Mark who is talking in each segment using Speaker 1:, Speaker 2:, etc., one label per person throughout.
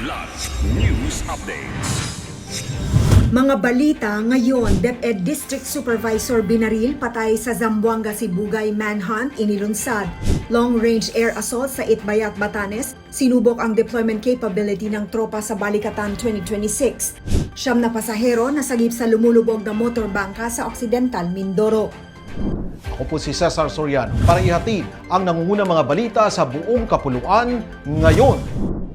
Speaker 1: Kidlat News Updates.
Speaker 2: Mga balita ngayon, DepEd District Supervisor binaril patay sa Zamboanga, Sibugay manhunt inilunsad. Long-range air assault sa Itbayat, Batanes, sinubok ang deployment capability ng tropa sa Balikatan 2026. 9 na pasahero nasagip sa lumulubog na motorbangka sa Occidental, Mindoro.
Speaker 3: Ako po si Cesar Soriano para ihatid ang nangungunang mga balita sa buong kapuluan ngayon.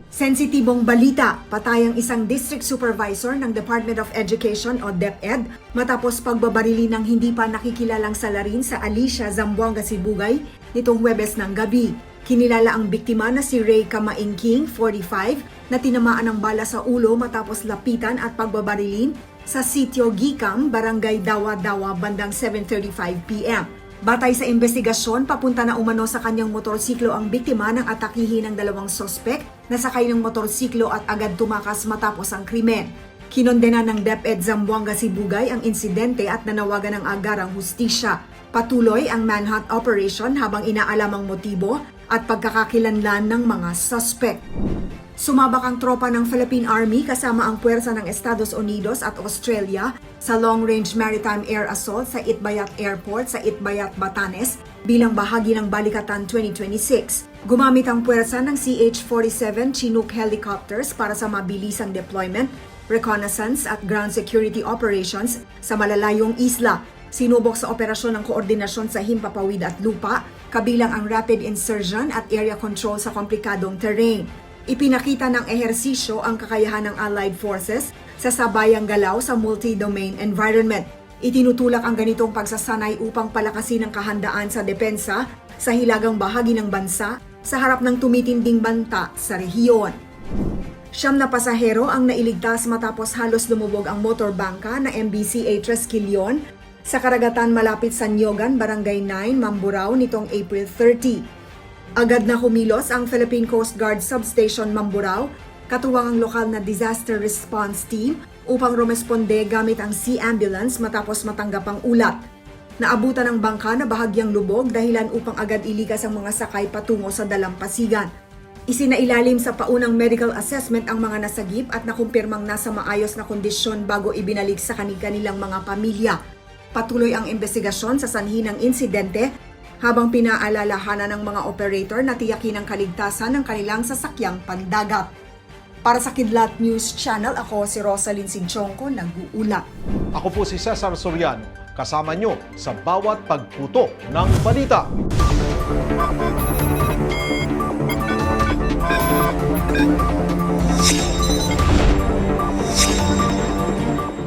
Speaker 2: Sensitibong balita, patay ang isang district supervisor ng Department of Education o DepEd matapos pagbabarili ng hindi pa nakikilalang salarin sa Alicia, Zamboanga, Sibugay nitong Huwebes ng gabi. Kinilala ang biktima na si Ray Kamaingking, 45, na tinamaan ng bala sa ulo matapos lapitan at pagbabarilin sa Sitio Gicam, Barangay Dawa-Dawa bandang 7:35 p.m. Batay sa investigasyon, papunta na umano sa kanyang motorsiklo ang biktima ng atakihin ng dalawang sospek na sakay ng motorsiklo at agad tumakas matapos ang krimen. Kinondena ng DepEd Zamboanga, Sibugay ang insidente at nanawagan ng agarang hustisya. Patuloy ang manhunt operation habang inaalam ang motibo at pagkakakilanlan ng mga sospek. Sumabak ang tropa ng Philippine Army kasama ang puwersa ng Estados Unidos at Australia sa long-range maritime air assault sa Itbayat Airport sa Itbayat, Batanes bilang bahagi ng Balikatan 2026. Gumamit ang puwersa ng CH-47 Chinook helicopters para sa mabilisang deployment, reconnaissance at ground security operations sa malalayong isla. Sinubok sa operasyon ng koordinasyon sa himpapawid at lupa, kabilang ang rapid insertion at area control sa komplikadong terrain. Ipinakita ng ehersisyo ang kakayahan ng Allied Forces sa sabayang galaw sa multi-domain environment. Itinutulak ang ganitong pagsasanay upang palakasin ang kahandaan sa depensa sa hilagang bahagi ng bansa sa harap ng tumitinding banta sa rehiyon. 9 na pasahero ang nailigtas matapos halos lumubog ang motorbangka na MBCA Tresquilion sa karagatan malapit sa Nyogan, Barangay 9, Mamburao nitong April 30. Agad na kumilos ang Philippine Coast Guard Substation Mamburao, katuwang ang lokal na disaster response team upang rumesponde gamit ang sea ambulance matapos matanggap ang ulat. Naabutan ng bangka na bahagyang lubog dahilan upang agad ilikas ang mga sakay patungo sa dalampasigan. Isinailalim sa paunang medical assessment ang mga nasagip at nakumpirmang nasa maayos na kondisyon bago ibinalik sa kanilang mga pamilya. Patuloy ang investigasyon sa sanhi ng insidente habang pinaalalahanan ng mga operator na tiyakin ang kaligtasan ng kanilang sasakyang pandagat. Para sa Kidlat News Channel, ako si Rosalyn Sinchonco, nag-uula.
Speaker 3: Ako po si Cesar Soriano, kasama nyo sa bawat pagputo ng balita.